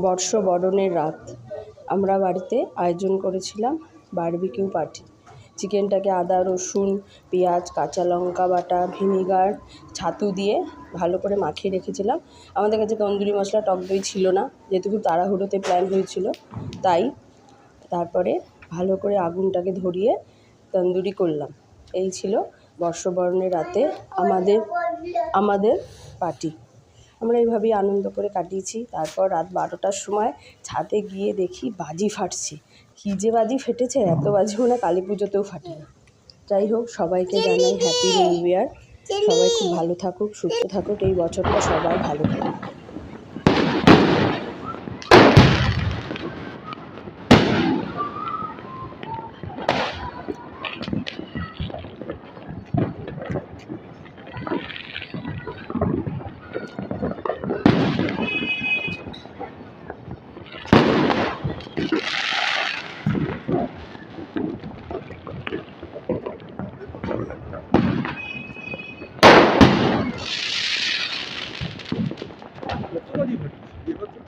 বর্ষবরণের রাত আমরা বাড়িতে আয়োজন করেছিলাম বারবিকিউ পার্টি। চিকেনটাকে আদা রসুন পেঁয়াজ কাঁচা লঙ্কা বাটা ভিনিগার ছাতু দিয়ে ভালো করে মাখিয়ে রেখেছিলাম। আমাদের কাছে তন্দুরি মশলা টক দই ছিল না, যেহেতু খুব তাড়াহুড়োতে প্ল্যান হয়েছিল, তাই তারপরে ভালো করে আগুনটাকে ধরিয়ে তন্দুরি করলাম। এই ছিল বর্ষবরণের রাতে আমাদের পার্টি। আমরা এইভাবেই আনন্দ করে কাটিয়েছি। তারপর রাত 12টার সময় ছাদে গিয়ে দেখি বাজি ফাটছে। কী যে বাজি ফেটেছে, এত বাজি মনে হয় কালী পুজোতেও ফাটে না। যাই হোক, সবাইকে জানাই হ্যাপি নিউ ইয়ার। সবাই খুব ভালো থাকুক, সুস্থ থাকুক, এই বছরটা সবাই ভালো থাকুক। কতবারই ঘটেছে।